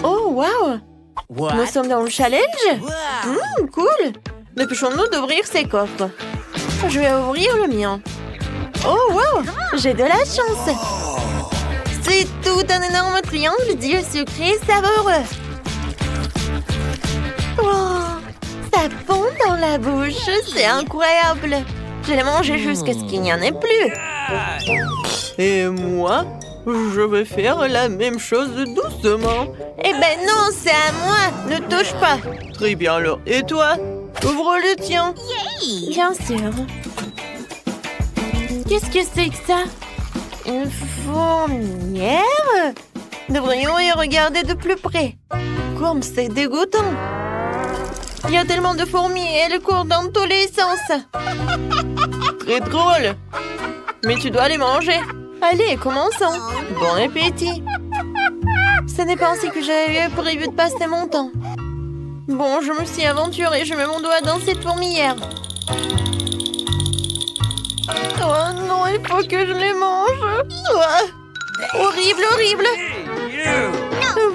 Oh, wow! Nous sommes dans le challenge? Cool! Dépêchons-nous d'ouvrir ces coffres. Je vais ouvrir le mien. Oh, wow! J'ai de la chance! C'est tout un énorme triangle d'yeux sucrés et savoureux. Oh, ça fond dans la bouche, c'est incroyable. Je l'ai mangé jusqu'à ce qu'il n'y en ait plus. Et moi, je vais faire la même chose doucement. Eh ben non, c'est à moi, ne touche pas. Très bien alors, et toi? Ouvre le tien. Bien sûr. Qu'est-ce que c'est que ça? Une fourmilière? Devrions y regarder de plus près. Comme c'est dégoûtant. Il y a tellement de fourmis et elles courent dans tous les sens. Très drôle. Mais tu dois les manger. Allez, commençons. Bon appétit. Ce n'est pas ainsi que j'avais prévu de passer mon temps. Bon, je me suis aventurée. Je mets mon doigt dans cette fourmilière. Oh non, il faut que je les mange. Oh, horrible, horrible.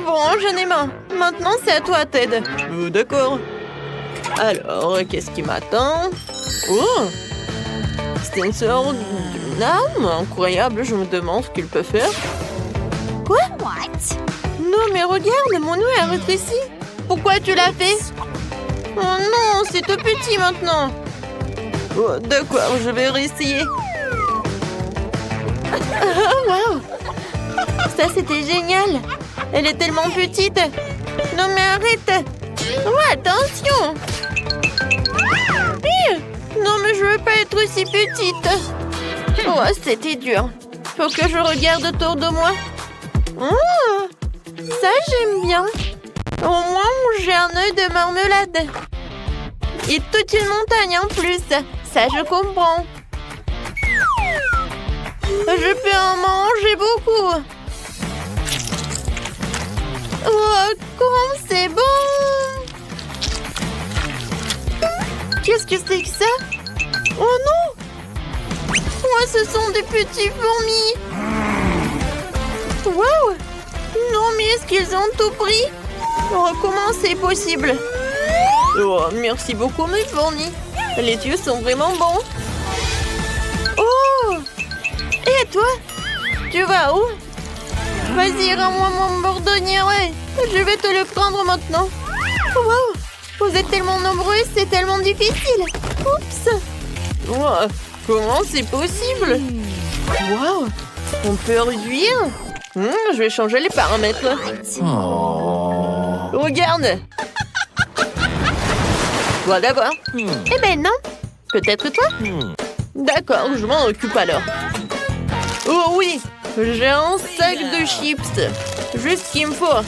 Bon, j'en ai marre. Maintenant, c'est à toi, Ted. D'accord. Alors, qu'est-ce qui m'attend? Oh, c'est une sorte d'une arme incroyable. Je me demande ce qu'il peut faire. Quoi? Non, mais regarde, mon nez a rétréci. Pourquoi tu l'as fait? Oh non, c'est tout petit maintenant. Oh, d'accord, je vais réessayer. Oh, wow. Ça, c'était génial. Elle est tellement petite. Non, mais arrête. Oh, attention. Non, mais je veux pas être aussi petite. Oh, c'était dur. Faut que je regarde autour de moi. Oh, ça, j'aime bien. Au moins, j'ai un œil de marmelade. Et toute une montagne en plus. Ça, je comprends. Je peux en manger beaucoup. Oh, comme c'est bon! Qu'est-ce que c'est que ça? Oh non! Oh, ce sont des petits fourmis! Wow! Non, mais est-ce qu'ils ont tout pris? Oh, comment c'est possible? Oh, merci beaucoup, mes fourmis. Les yeux sont vraiment bons. Oh! Et toi? Tu vas où? Vas-y, rends-moi mon bourdonnier, ouais. Je vais te le prendre maintenant. Wow! Vous êtes tellement nombreux, c'est tellement difficile. Oups! Wow, comment c'est possible? Wow! On peut réduire? Je vais changer les paramètres. Oh. Regarde! Voilà, voir. Eh ben non! Peut-être toi? D'accord, je m'en occupe alors. Oh oui! J'ai un sac de chips. Juste ce qu'il me faut.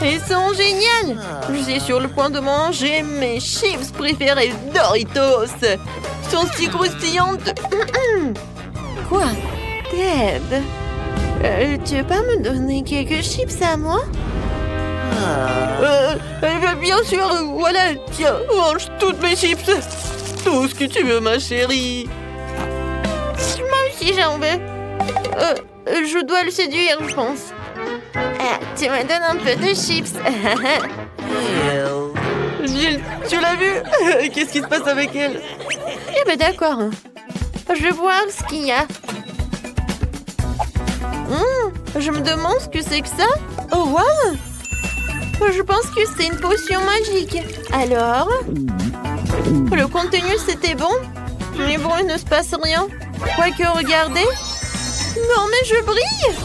Ils sont géniales. Je suis sur le point de manger mes chips préférés Doritos. Ils sont si croustillantes. Quoi? Ted? Tu veux pas me donner quelques chips à moi? Bien sûr, voilà. Tiens, mange toutes mes chips. Tout ce que tu veux, ma chérie. Moi aussi, j'en veux. Je dois le séduire, je pense. Tu me donnes un peu de chips. Gilles, tu l'as vu? Qu'est-ce qui se passe avec elle? Eh ben d'accord. Je vais voir ce qu'il y a. Je me demande ce que c'est que ça. Oh, wow! Je pense que c'est une potion magique. Alors? Le contenu, c'était bon? Mais bon, il ne se passe rien. Quoique, regardez. Non, mais je brille!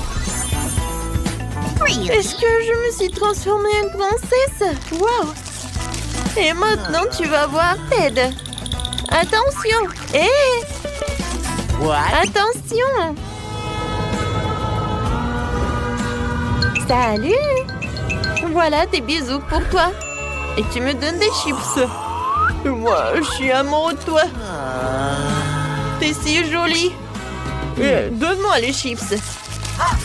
Est-ce que je me suis transformée en princesse? Wow! Et maintenant, tu vas voir Ted. Attention! Hé! Attention! Salut! Voilà des bisous pour toi. Et tu me donnes des chips. Moi, je suis amoureux de toi. T'es si jolie. Donne-moi les chips.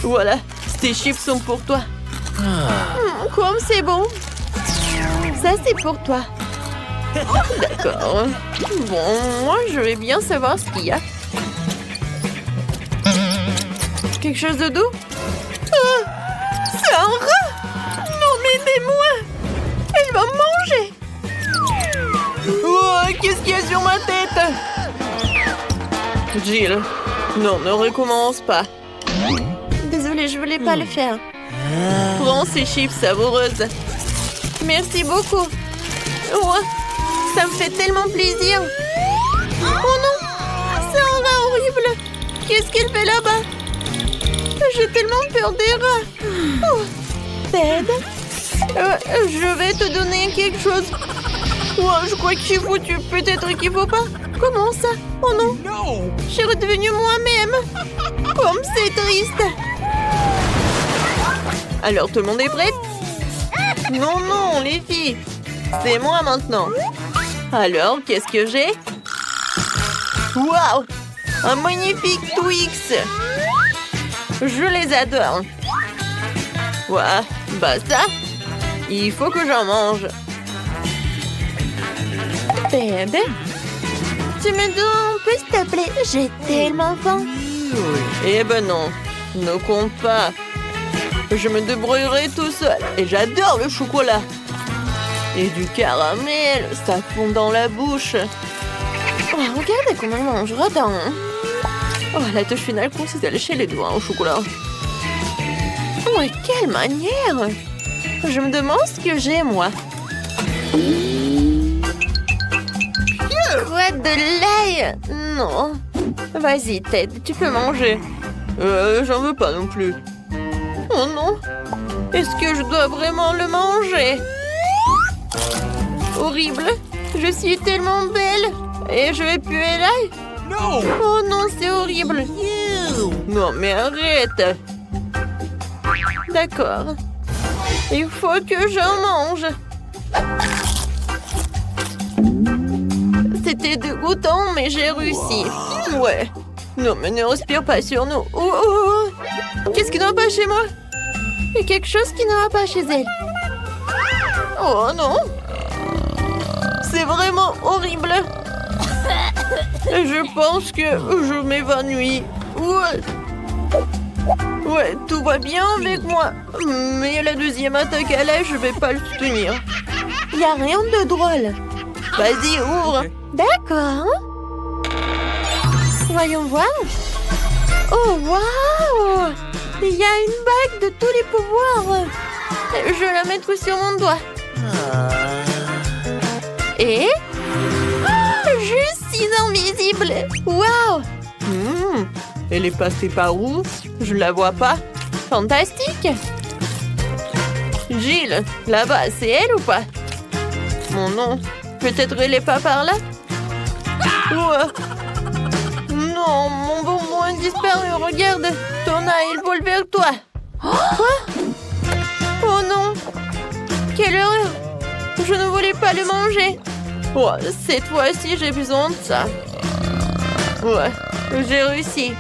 Voilà, ces chips sont pour toi. Comme c'est bon. Ça, c'est pour toi. D'accord. Bon, moi, je vais bien savoir ce qu'il y a. Quelque chose de doux? C'est un rat! Jill, non, ne recommence pas. Désolée, je voulais pas le faire. Prends ces chips savoureuses. Merci beaucoup. Oh, ça me fait tellement plaisir. Oh non, c'est un rat horrible. Qu'est-ce qu'il fait là-bas? J'ai tellement peur des rats. Oh, Ted, je vais te donner quelque chose. Oh, je crois que j'ai foutu. Peut-être qu'il faut pas. Comment ça? Oh non, je suis redevenue moi-même. Comme c'est triste. Alors, tout le monde est prêt? Non, non, les filles. C'est moi maintenant. Alors, qu'est-ce que j'ai? Waouh! Un magnifique Twix. Je les adore. Ouah, basta. Il faut que j'en mange. Bébé, tu me donnes un peu, s'il te plaît? J'ai tellement faim. Eh ben non, ne compte pas. Je me débrouillerai tout seul. Et j'adore le chocolat. Et du caramel, ça fond dans la bouche. Oh, regardez comment il mange, radin. Oh, la touche finale consiste à lécher les doigts au chocolat. Oh, et quelle manière! Je me demande ce que j'ai, moi. Quoi, de l'ail? Non. Vas-y, Ted, tu peux manger. J'en veux pas non plus. Oh non. Est-ce que je dois vraiment le manger? Horrible. Je suis tellement belle. Et je vais puer l'ail? No! Oh non, c'est horrible. Non, mais arrête. D'accord. Il faut que j'en mange. C'était dégoûtant, mais j'ai réussi. Ouais. Non, mais ne respire pas sur nous. Oh, oh, oh. Qu'est-ce qui ne va pas chez moi? Il y a quelque chose qui ne va pas chez elle. Oh non. C'est vraiment horrible. Je pense que je m'évanouis. Ouais, tout va bien avec moi. Mais la deuxième attaque à l'âge, je vais pas le soutenir. Il n'y a rien de drôle. Vas-y, ouvre. D'accord. Voyons voir. Oh, waouh! Il y a une bague de tous les pouvoirs. Je vais la mettre sur mon doigt. Et... je suis invisible. Waouh! Elle est passée par où? Je la vois pas. Fantastique! Jill, là-bas, c'est elle ou pas? Mon nom. Peut-être elle est pas par là? Non, mon bonbon a disparu. Regarde, ton œil, il vole vers toi. Quoi? Oh non! Quelle horreur! Je ne voulais pas le manger. Oh, cette fois-ci, j'ai besoin de ça. Ouais, j'ai réussi.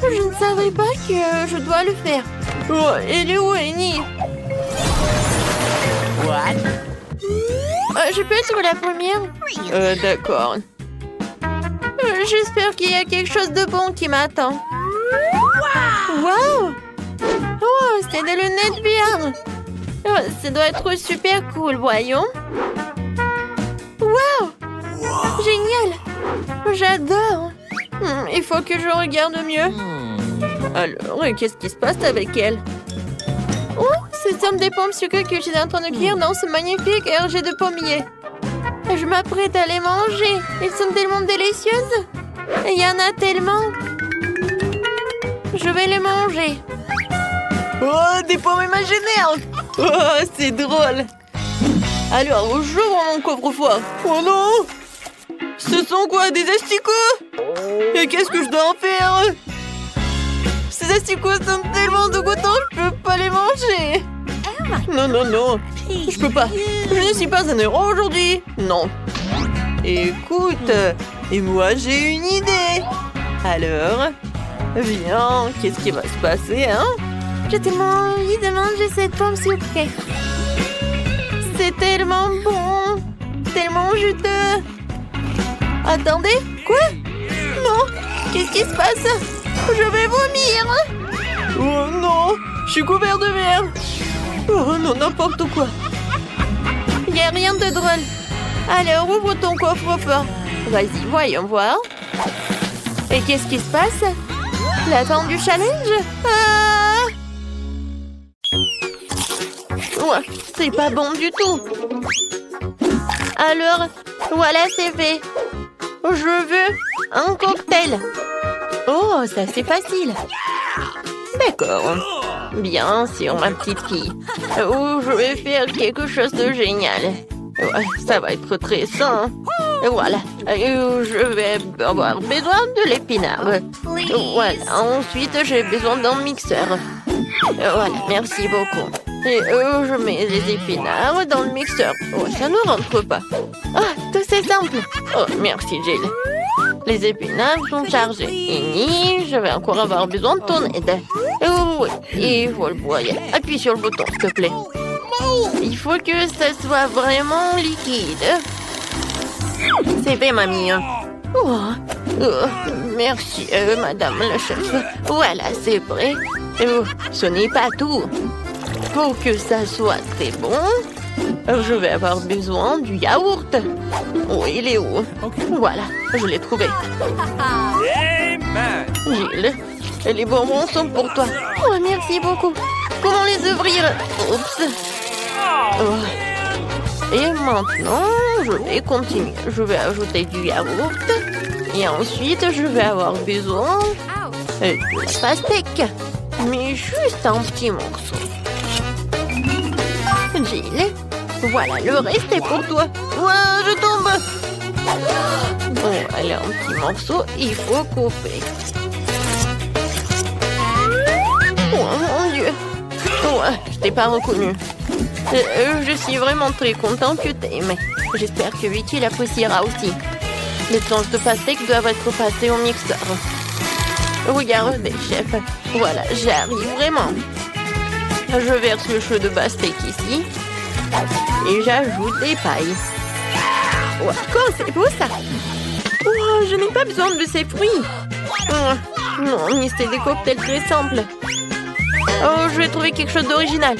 Je ne savais pas que je dois le faire. Oh, elle est où, Annie? Je peux être la première? D'accord. J'espère qu'il y a quelque chose de bon qui m'attend. Wow! Oh, c'est des lunettes VR. Oh, ça doit être super cool, voyons. Wow! Génial! J'adore! Il faut que je regarde mieux. Alors, qu'est-ce qui se passe avec elle? Oh, ce sont des pommes sucrées que je suis en train de cuire dans ce magnifique hergé de pommiers. Je m'apprête à les manger. Elles sont tellement délicieuses. Il y en a tellement. Je vais les manger. Oh, des pommes imaginaires! Oh, c'est drôle! Alors, j'ouvre mon coffre-fort. Oh non! Ce sont quoi, des asticots? Et qu'est-ce que je dois en faire? Ces asticots sont tellement dégoûtants, je peux pas les manger. Non, non, non. Je peux pas. Je ne suis pas un héros aujourd'hui. Non. Écoute, et moi j'ai une idée. Alors, viens, qu'est-ce qui va se passer, hein? J'ai tellement envie de manger cette pomme sucrée. C'est tellement bon, tellement juteux. Attendez, quoi? Non, qu'est-ce qui se passe? Je vais vomir. Oh non, je suis couvert de merde. Oh non, n'importe quoi. Il n'y a rien de drôle. Alors, ouvre ton coffre-fort. Vas-y, voyons voir. Et qu'est-ce qui se passe? La fin du challenge? Ah! Ouais, c'est pas bon du tout. Alors, voilà, c'est fait. Je veux un cocktail. Oh, ça c'est facile. D'accord. Bien sûr, ma petite fille. Oh, je vais faire quelque chose de génial. Ouais, ça va être très sain. Voilà. Je vais avoir besoin de l'épinard. Voilà. Ensuite, j'ai besoin d'un mixeur. Voilà, merci beaucoup. Et je mets les épinards dans le mixeur. Oh, ça ne rentre pas. Ah, tout c'est simple. Oh, merci, Jill. Les épinards sont chargés. Et je vais encore avoir besoin de ton aide. Oh, oui, il faut le broyer. Appuie sur le bouton, s'il te plaît. Il faut que ça soit vraiment liquide. C'est fait, mamie. Oh, merci, madame la chef. Voilà, c'est prêt. Oh, ce n'est pas tout. Pour que ça soit très bon, je vais avoir besoin du yaourt. Oh, il est où? Voilà, je l'ai trouvé. Gilles, les bonbons sont pour toi. Oh, merci beaucoup. Comment les ouvrir? Oups. Oh. Et maintenant, je vais continuer. Je vais ajouter du yaourt. Et ensuite, je vais avoir besoin de la pastèque. Mais juste un petit morceau. Jill, voilà, le reste est pour toi. Ouah, je tombe. Bon, allez, un petit morceau, il faut couper. Oh mon Dieu. Ouais, je t'ai pas reconnu. Je suis vraiment très contente que t'aimes. J'espère que Vicky l'appréciera aussi. Les tranches de pastèque doivent être passées au mixeur. Regardez, chef. Voilà, j'arrive vraiment. Je verse le chou de pastèque ici. Et j'ajoute des pailles. Wow, c'est beau ça. Oh, je n'ai pas besoin de ces fruits. Oh, non, mais c'est des cocktails très simples. Oh, je vais trouver quelque chose d'original.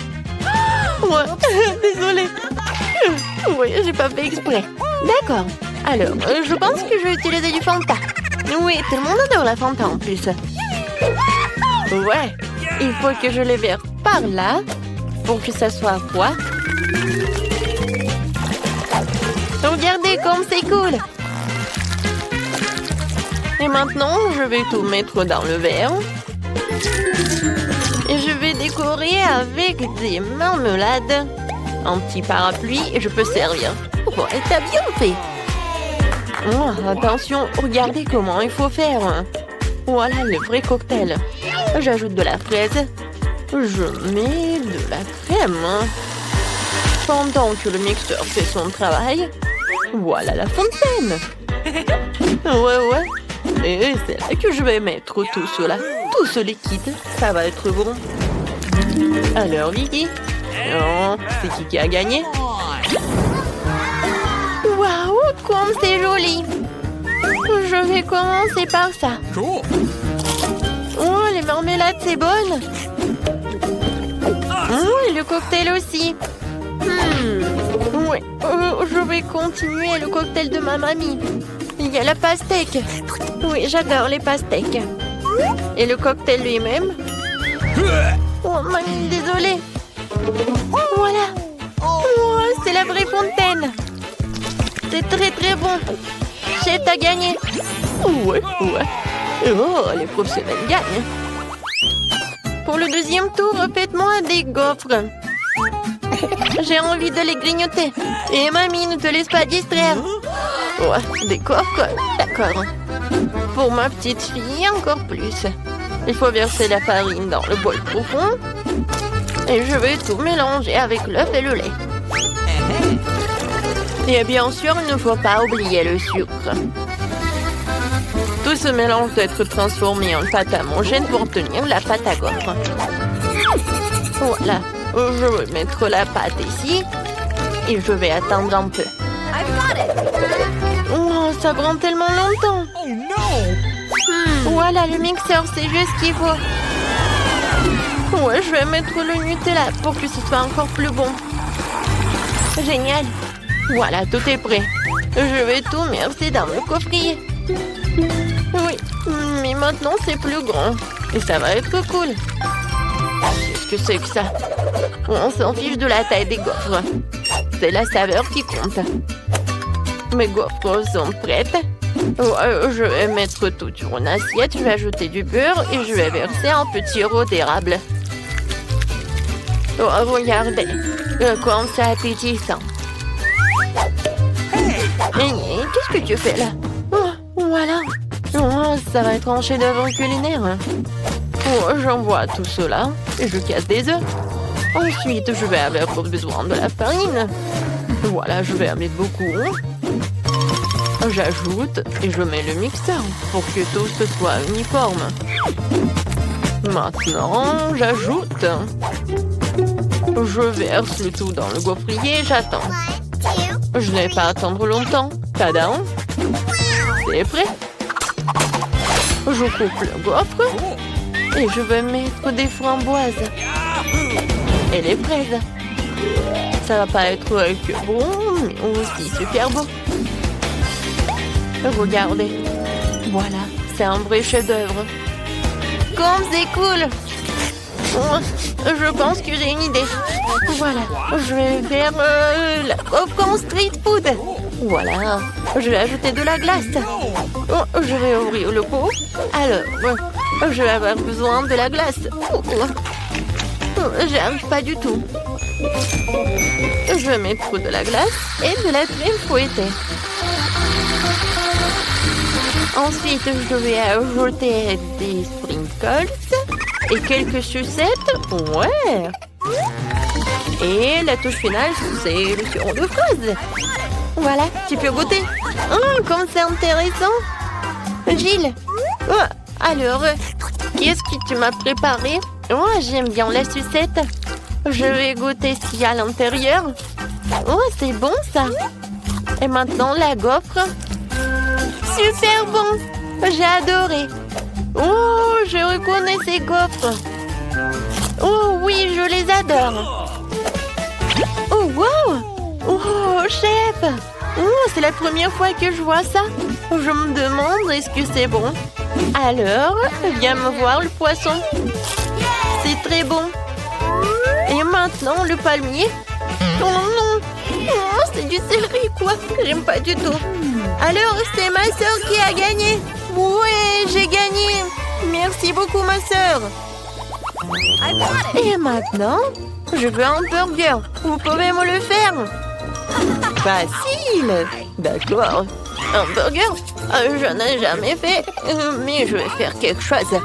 Ouais, désolée. Oui, j'ai pas fait exprès. D'accord. Alors, je pense que je vais utiliser du Fanta. Oui, tout le monde adore la Fanta en plus. Ouais, il faut que je les verse par là pour que ça soit froid. Regardez comme c'est cool. Et maintenant, je vais tout mettre dans le verre. Et je vais décorer avec des marmelades. Un petit parapluie et je peux servir. Oh, et t'as bien fait. Oh, attention, regardez comment il faut faire. Voilà le vrai cocktail. J'ajoute de la fraise. Je mets de la crème. Pendant que le mixeur fait son travail, voilà la fontaine. Ouais. Et c'est là que je vais mettre tout cela. Tout ce liquide, ça va être bon. Alors, Vicky? Non, c'est qui a gagné? Waouh, comme c'est joli! Je vais commencer par ça. Oh, les marmelades, c'est bonne. Et le cocktail aussi. Oui, je vais continuer le cocktail de ma mamie. Il y a la pastèque. Oui, j'adore les pastèques. Et le cocktail lui-même. Oh, mamie, désolée. Voilà. Oh, c'est la vraie fontaine. C'est très très bon. Chef, t'as gagné. Ouais. Oh, les professionnels gagnent. Pour le deuxième tour, faites-moi des gaufres. J'ai envie de les grignoter. Et mamie, ne te laisse pas distraire. Ouais, des gaufres, d'accord. Pour ma petite fille, encore plus. Il faut verser la farine dans le bol profond. Et je vais tout mélanger avec l'œuf et le lait. Et bien sûr, il ne faut pas oublier le sucre. Tout ce mélange doit être transformé en pâte homogène pour tenir la pâte à gaufres. Voilà. Je vais mettre la pâte ici. Et je vais attendre un peu. Oh, ça prend tellement longtemps. Voilà, le mixeur, c'est juste ce qu'il faut. Ouais, je vais mettre le Nutella pour que ce soit encore plus bon. Génial. Voilà, tout est prêt. Je vais tout verser dans le coffrier. Oui, maintenant c'est plus grand. Et ça va être cool. Qu'est-ce que c'est que ça? On s'en fiche de la taille des gaufres. C'est la saveur qui compte. Mes gaufres sont prêtes. Je vais mettre tout sur une assiette. Je vais ajouter du beurre et je vais verser un petit sirop d'érable. Oh, regardez, comme c'est appétissant. Qu'est-ce que tu fais là? Oh, voilà. Oh, ça va être un chef-d'œuvre culinaire. Oh, j'envoie tout cela et je casse des œufs. Ensuite, je vais avoir besoin de la farine. Voilà, je vais en mettre beaucoup. J'ajoute et je mets le mixeur pour que tout ce soit uniforme. Maintenant, j'ajoute. Je verse le tout dans le gaufrier et j'attends. Je n'ai pas à attendre longtemps. Tadam! C'est prêt. Je coupe le gaufre et je vais mettre des framboises et les fraises. Ça va pas être que bon, mais aussi super bon. Regardez. Voilà, c'est un vrai chef-d'œuvre. Comme c'est cool! Je pense que j'ai une idée. Voilà, je vais faire la gaufre en street food. Voilà, je vais ajouter de la glace. Je vais ouvrir le pot. Alors, je vais avoir besoin de la glace. J'arrive pas du tout. Je vais mettre de la glace et de la crème fouettée. Ensuite, je vais ajouter des sprinkles et quelques sucettes. Ouais. Et la touche finale, c'est le sirop de fraise. Voilà, tu peux goûter. Comme c'est intéressant. Gilles, alors, qu'est-ce que tu m'as préparé? J'aime bien la sucette. Je vais goûter ce qu'il y a à l'intérieur. C'est bon ça. Et maintenant, la gaufre. Super bon. J'ai adoré. Je reconnais ces gaufres. Oui, je les adore. Wow. Chef. C'est la première fois que je vois ça. Je me demande, est-ce que c'est bon? Alors, viens me voir le poisson. C'est très bon. Et maintenant, le palmier. Non. C'est du céleri, quoi. J'aime pas du tout. Alors, c'est ma sœur qui a gagné. Ouais, j'ai gagné. Merci beaucoup, ma sœur. Et maintenant, je veux un burger. Vous pouvez me le faire? Facile. D'accord. Un burger? Je n'ai jamais fait, mais je vais faire quelque chose.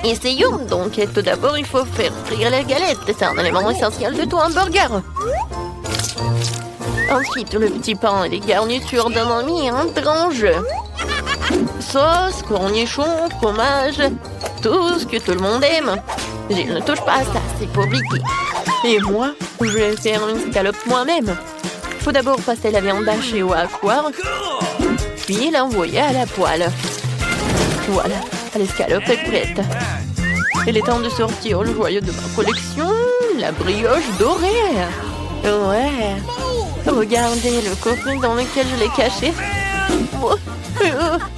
Essayons donc. Tout d'abord, il faut faire frire la galette. C'est un élément essentiel de tout hamburger. Ensuite, le petit pain et les garnitures d'un ami étrange. Sauce, cornichons, fromage, tout ce que tout le monde aime. Je ne touche pas à ça, c'est compliqué. Et moi, je vais faire une scalope moi-même. Il faut d'abord passer la viande hachée au hachoir, puis l'envoyer à la poêle. Voilà, l'escalope est prête. Il est temps de sortir le joyau de ma collection, la brioche dorée. Ouais. Regardez le coffret dans lequel je l'ai caché.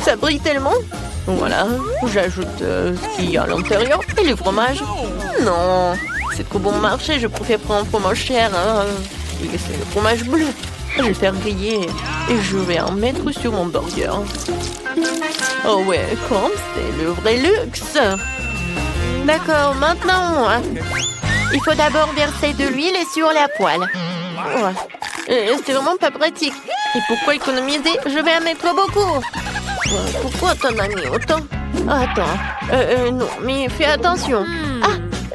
Ça brille tellement. Voilà, j'ajoute ce qu'il y a à l'intérieur et le fromage. Non, c'est trop bon marché, je préfère prendre un fromage cher. C'est le fromage bleu. Je vais le faire griller et je vais en mettre sur mon burger. Oh ouais, comme c'est le vrai luxe. D'accord, maintenant, il faut d'abord verser de l'huile sur la poêle. C'est vraiment pas pratique. Et pourquoi économiser? Je vais en mettre beaucoup. Pourquoi t'en as mis autant? Attends. Non, mais fais attention.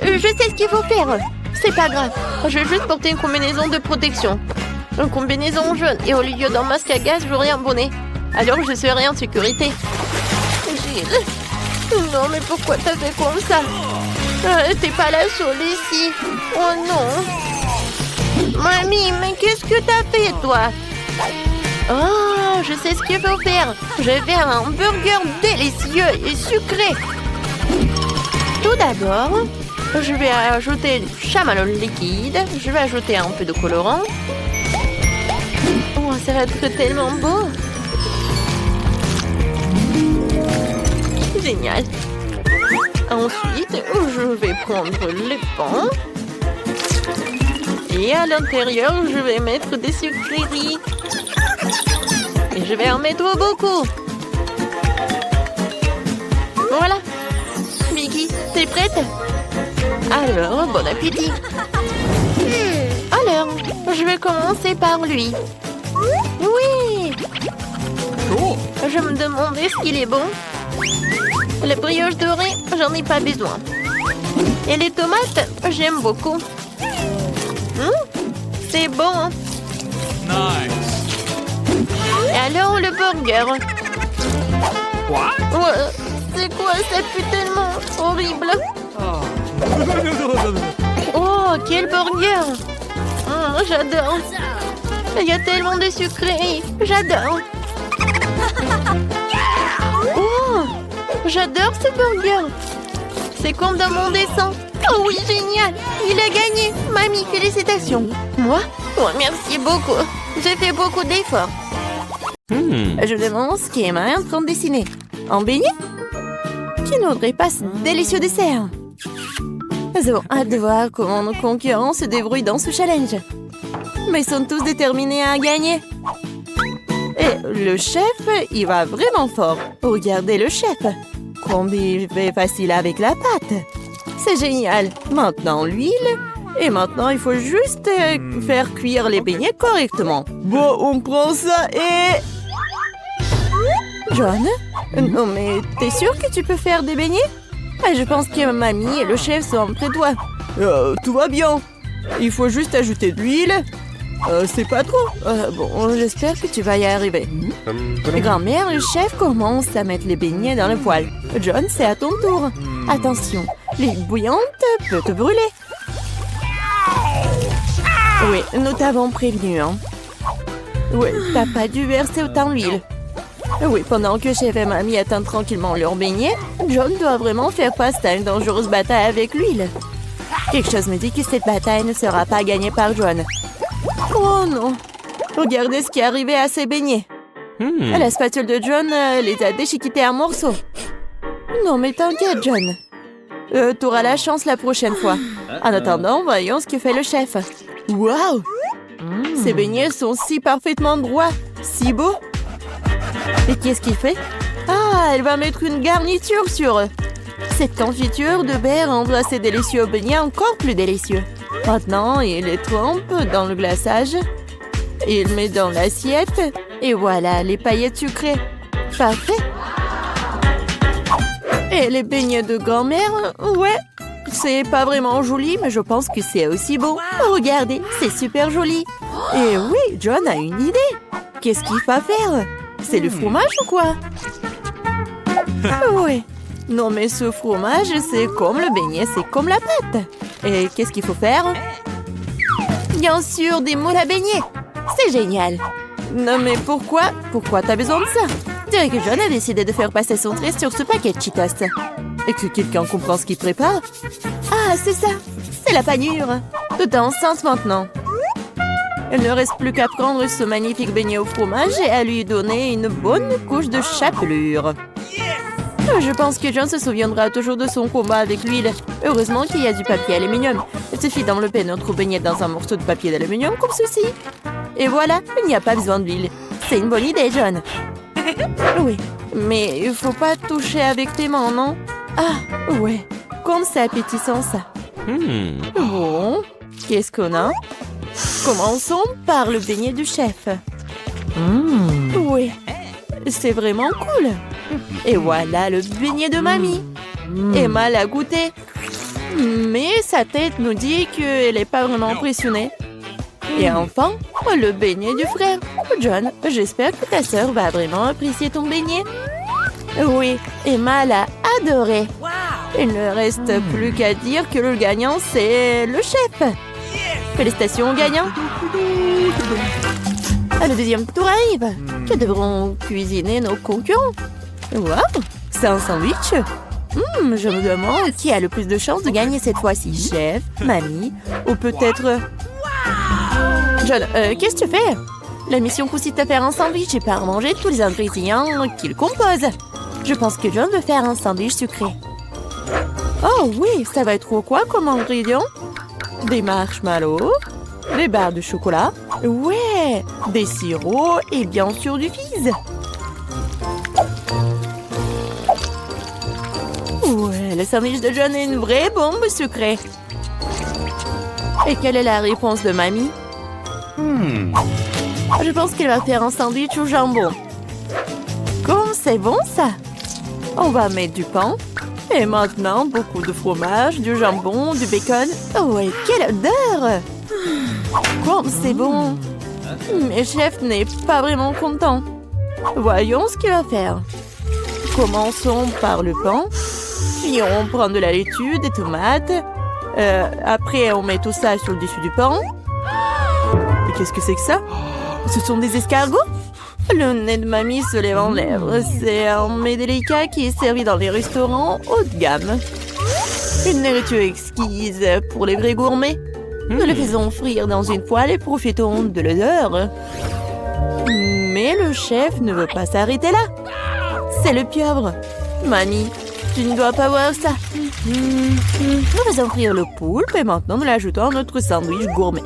Je sais ce qu'il faut faire. C'est pas grave. Je vais juste porter une combinaison de protection. Une combinaison jaune. Et au lieu d'un masque à gaz, j'aurai un bonnet. Alors je serai en sécurité. Gilles. Non, mais pourquoi t'as fait comme ça? T'es pas la seule ici. Oh non. Mamie, mais qu'est-ce que t'as fait, toi? Je sais ce qu'il faut faire. Je vais faire un burger délicieux et sucré. Tout d'abord, je vais ajouter du chamallow liquide. Je vais ajouter un peu de colorant. Ça va être tellement beau. génial. Ensuite, je vais prendre les pains. Et à l'intérieur, je vais mettre des sucreries. Et je vais en mettre beaucoup. Voilà. Mickey, t'es prête? Alors, bon appétit. Alors, je vais commencer par lui. Oui. Je me demandais ce qu'il est bon. La brioche dorée, j'en ai pas besoin. Et les tomates, j'aime beaucoup. C'est bon. Nice. Et alors, le burger. What? Ouais, c'est quoi? Ça pue tellement horrible. Oh, quel burger! J'adore! Il y a tellement de sucreries! J'adore! Oh, j'adore ce burger! C'est comme dans mon dessin! Oh oui, génial! Il a gagné! Mamie, félicitations! Moi? Oh, merci beaucoup! J'ai fait beaucoup d'efforts! Je demande ce qu'Emma est en train de dessiner. Un beignet? Qui n'aurait pas ce délicieux dessert? Nous avons hâte de voir comment nos concurrents se débrouillent dans ce challenge. Mais ils sont tous déterminés à gagner. Et le chef, il va vraiment fort. Regardez le chef. Comme il est facile avec la pâte. C'est génial. Maintenant l'huile. Et maintenant, il faut juste faire cuire les beignets correctement. Bon, on prend ça et... John? Non, mais t'es sûr que tu peux faire des beignets? Je pense que mamie et le chef sont près de toi. Tout va bien. Il faut juste ajouter de l'huile. C'est pas trop. Bon, j'espère que tu vas y arriver. Grand-mère, le chef commence à mettre les beignets dans le poêle. John, c'est à ton tour. Attention, l'huile bouillante peut te brûler. Oui, nous t'avons prévenu, hein. Oui, t'as pas dû verser autant d'huile. Oui, pendant que chef et mamie attendent tranquillement leur beignet, John doit vraiment faire face à une dangereuse bataille avec l'huile. Quelque chose me dit que cette bataille ne sera pas gagnée par John. Oh non! Regardez ce qui est arrivé à ces beignets. La spatule de John les a déchiquetés en morceaux. Non mais t'inquiète, John. T'auras la chance la prochaine fois. En attendant, voyons ce que fait le chef. Waouh! Ces beignets sont si parfaitement droits, si beaux. Et qu'est-ce qu'il fait? Ah, elle va mettre une garniture sur eux. Cette confiture de baie rendra ces délicieux beignets encore plus délicieux. Maintenant, il les trempe dans le glaçage. Il met dans l'assiette. Et voilà, les paillettes sucrées. Parfait. Et les beignets de grand-mère, ouais. C'est pas vraiment joli, mais je pense que c'est aussi beau. Regardez, c'est super joli. Et oui, John a une idée. Qu'est-ce qu'il va faire? C'est le fromage ou quoi? Oui. Non, mais ce fromage, c'est comme le beignet, c'est comme la pâte. Et qu'est-ce qu'il faut faire? Bien sûr, des moules à beignets. C'est génial. Non, mais pourquoi? Pourquoi t'as besoin de ça? Je dirais que John a décidé de faire passer son trait sur ce paquet de Cheetos. Et que quelqu'un comprend ce qu'il prépare? Ah, c'est ça. C'est la panure. Tout est enceinte maintenant. Il ne reste plus qu'à prendre ce magnifique beignet au fromage et à lui donner une bonne couche de chapelure. Je pense que John se souviendra toujours de son combat avec l'huile. Heureusement qu'il y a du papier aluminium. Il suffit d'enlever notre beignet dans un morceau de papier d'aluminium comme ceci. Et voilà, il n'y a pas besoin d'huile. C'est une bonne idée, John. Oui, mais il faut pas toucher avec tes mains, non? Ah, ouais, comme c'est appétissant ça. Bon, qu'est-ce qu'on a? Commençons par le beignet du chef. Oui, c'est vraiment cool. Et voilà le beignet de mamie. Emma l'a goûté. Mais sa tête nous dit qu'elle n'est pas vraiment impressionnée. Et enfin, le beignet du frère. John, j'espère que ta sœur va vraiment apprécier ton beignet. Oui, Emma l'a adoré. Il ne reste plus qu'à dire que le gagnant, c'est le chef. Félicitations au gagnant. Le deuxième tour arrive. Que devront cuisiner nos concurrents? Waouh, c'est un sandwich. Je me demande qui a le plus de chances de gagner cette fois-ci. Chef, mamie ou peut-être... John, qu'est-ce que tu fais? La mission consiste à faire un sandwich et pas à manger tous les ingrédients qu'il compose. Je pense que John veut faire un sandwich sucré. Oh oui, ça va être quoi comme ingrédient? Des marshmallows, des barres de chocolat, ouais, des sirops et bien sûr du fizz. Ouais, le sandwich de John est une vraie bombe sucrée. Et quelle est la réponse de mamie? Je pense qu'elle va faire un sandwich au jambon. Comme c'est bon ça! On va mettre du pain. Et maintenant, beaucoup de fromage, du jambon, du bacon. Oh ouais, quelle odeur! Comme c'est bon! Mais chef n'est pas vraiment content. Voyons ce qu'il va faire. Commençons par le pain. Puis on prend de la laitue, des tomates. Après, on met tout ça sur le dessus du pain. Et qu'est-ce que c'est que ça? Ce sont des escargots? Le nez de mamie se lève en lèvres. C'est un mets délicat qui est servi dans les restaurants haut de gamme. Une nourriture exquise pour les vrais gourmets. Nous le faisons frire dans une poêle et profitons de l'odeur. Mais le chef ne veut pas s'arrêter là. C'est le pieuvre. Mamie, tu ne dois pas voir ça. Nous faisons frire le poulpe et maintenant nous l'ajoutons à notre sandwich gourmet.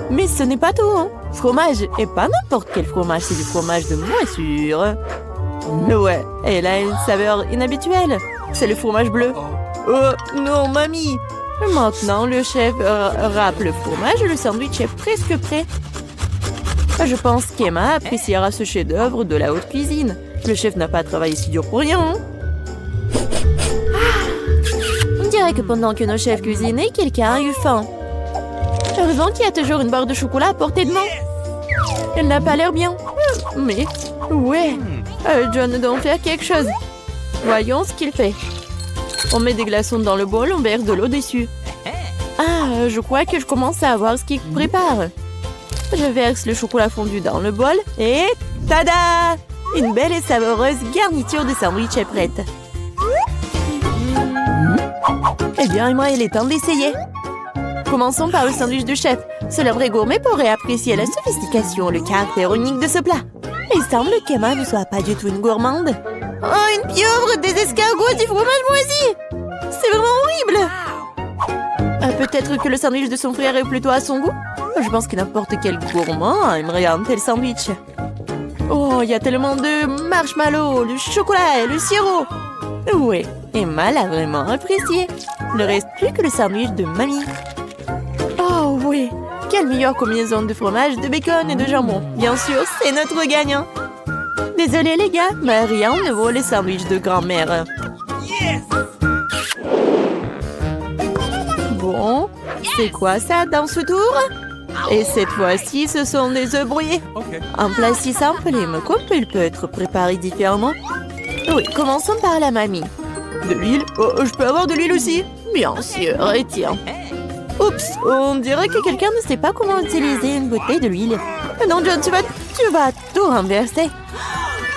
Mais ce n'est pas tout, hein. Fromage, et pas n'importe quel fromage, c'est du fromage de moisissure. Ouais, elle a une saveur inhabituelle. C'est le fromage bleu. Oh, non, mamie. Maintenant, le chef râpe le fromage et le sandwich est presque prêt. Je pense qu'Emma appréciera ce chef-d'œuvre de la haute cuisine. Le chef n'a pas travaillé si dur pour rien, hein. On dirait que pendant que nos chefs cuisinaient, quelqu'un a eu faim. Heureusement qu'il y a toujours une barre de chocolat à portée de main. Elle n'a pas l'air bien. Mais, ouais, John doit en faire quelque chose. Voyons ce qu'il fait. On met des glaçons dans le bol, on verse de l'eau dessus. Ah, je crois que je commence à voir ce qu'il prépare. Je verse le chocolat fondu dans le bol et... Tada! Une belle et savoureuse garniture de sandwich est prête. Eh bien, moi, il est temps d'essayer. Commençons par le sandwich de chef. Seul un vrai gourmet pourrait apprécier la sophistication, le caractère unique de ce plat. Il semble qu'Emma ne soit pas du tout une gourmande. Oh, une pieuvre, des escargots, du fromage moisi! C'est vraiment horrible! Peut-être que le sandwich de son frère est plutôt à son goût? Je pense que n'importe quel gourmand aimerait un tel sandwich. Oh, il y a tellement de marshmallows, du chocolat et le sirop! Ouais, Emma l'a vraiment apprécié. Il ne reste plus que le sandwich de mamie. Oh oui, quelle meilleure combinaison de fromage, de bacon et de jambon. Bien sûr, c'est notre gagnant. Désolé les gars, mais rien ne vaut les sandwichs de grand-mère. Bon, c'est quoi ça dans ce tour? Et cette fois-ci, ce sont des œufs brouillés. Un plat si simple et me coupe, il peut être préparé différemment. Oui, commençons par la mamie. De l'huile? Oh, je peux avoir de l'huile aussi? Bien sûr, et tiens. Oups, on dirait que quelqu'un ne sait pas comment utiliser une bouteille de l'huile. Non, John, tu vas tout renverser.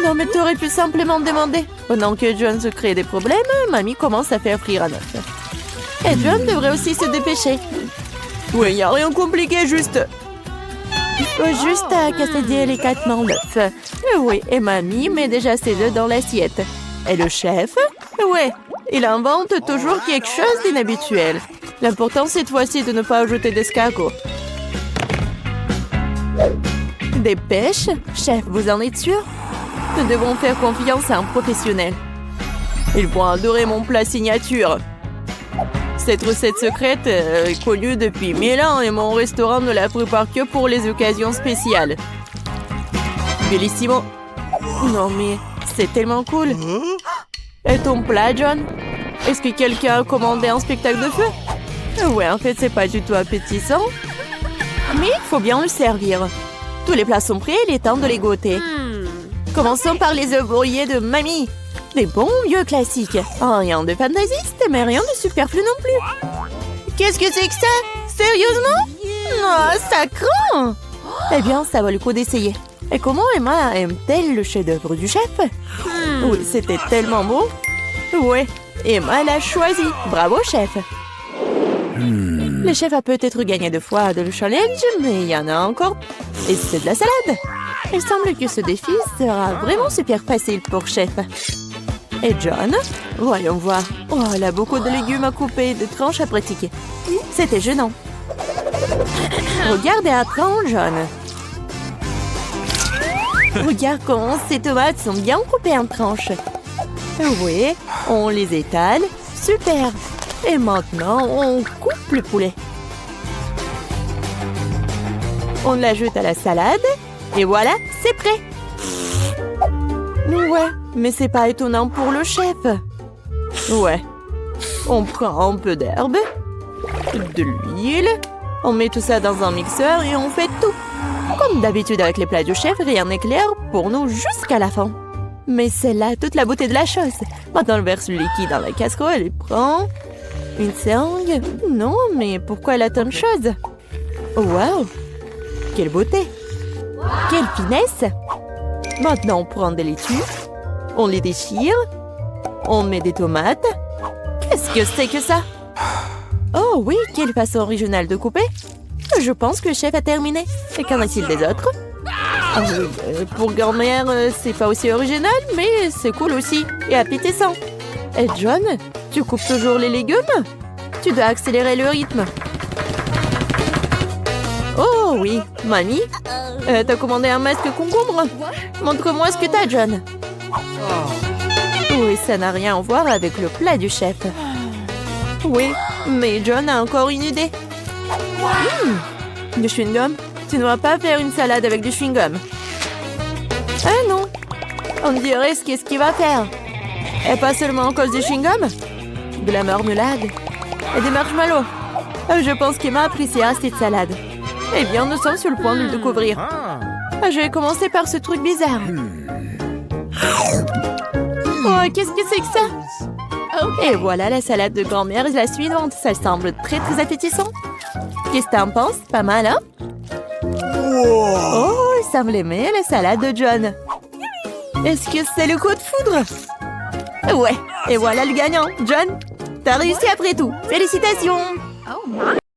Non, mais tu aurais pu simplement demander. Pendant que John se crée des problèmes, mamie commence à faire frire un œuf. Et John devrait aussi se dépêcher. Oui, il n'y a rien compliqué, juste... Il faut juste casser délicatement l'œuf. Oui, et mamie met déjà ses œufs dans l'assiette. Et le chef? Ouais, il invente toujours quelque chose d'inhabituel. L'important cette fois-ci de ne pas ajouter d'escargots. Des pêches? Chef, vous en êtes sûr? Nous devons faire confiance à un professionnel. Ils vont adorer mon plat signature. Cette recette secrète est connue depuis 1000 ans et mon restaurant ne la prépare que pour les occasions spéciales. Bellissimo. Non mais, c'est tellement cool. Et ton plat, John? Est-ce que quelqu'un a commandé un spectacle de feu? Ouais, en fait, c'est pas du tout appétissant. Mais il faut bien le servir. Tous les plats sont prêts, il est temps de les goûter. Commençons par les œufs brouillés de mamie. Des bons vieux classiques. Rien de fantaisiste, mais rien de superflu non plus. Qu'est-ce que c'est que ça? Sérieusement? Non, ça craint. Eh bien, ça vaut le coup d'essayer. Et comment Emma aime-t-elle le chef-d'œuvre du chef? Oui, c'était tellement beau. Ouais, Emma l'a choisi. Bravo, chef. Le chef a peut-être gagné 2 fois de le challenge, mais il y en a encore. Et c'est de la salade. Il semble que ce défi sera vraiment super facile pour chef. Et John? Voyons voir. Oh, elle a beaucoup de légumes à couper et de tranches à pratiquer. C'était gênant. Regarde et apprends, John. Regarde comment ces tomates sont bien coupées en tranches. Oui, on les étale. Super. Et maintenant, on coupe le poulet. On l'ajoute à la salade. Et voilà, c'est prêt. Ouais, mais c'est pas étonnant pour le chef. Ouais. On prend un peu d'herbe, de l'huile, on met tout ça dans un mixeur et on fait tout. Comme d'habitude avec les plats du chef, rien n'est clair pour nous jusqu'à la fin. Mais c'est là toute la beauté de la chose. Maintenant, on verse le liquide dans la casserole et prend une seringue. Non, mais pourquoi elle a tant de choses? Wow! Quelle beauté! Quelle finesse! Maintenant, on prend des laitues, on les déchire, on met des tomates. Qu'est-ce que c'est que ça? Oh oui, quelle façon originale de couper! Je pense que le chef a terminé. Et qu'en est-il des autres? Ah oui, pour grand-mère, c'est pas aussi original, mais c'est cool aussi et appétissant. Et John, tu coupes toujours les légumes? Tu dois accélérer le rythme. Oh oui, mamie, t'as commandé un masque concombre? Montre-moi ce que t'as, John. Oui, ça n'a rien à voir avec le plat du chef. Oui, mais John a encore une idée. Du chewing-gum? Tu ne vas pas faire une salade avec du chewing-gum. Ah non, on dirait qu'est-ce qu'il va faire. Et pas seulement à cause du chewing-gum, de la marmelade et des marshmallows. Je pense qu'il m'a apprécié cette salade. Eh bien, nous sommes sur le point de le découvrir. Je vais commencer par ce truc bizarre. Oh, qu'est-ce que c'est que ça? Et voilà la salade de grand-mère et la suivante. Ça semble très très appétissant. Qu'est-ce que t'en penses? Pas mal, hein? Oh, il semble aimer la salade de John. Est-ce que c'est le coup de foudre? Ouais, et voilà le gagnant. John, t'as réussi après tout. Félicitations!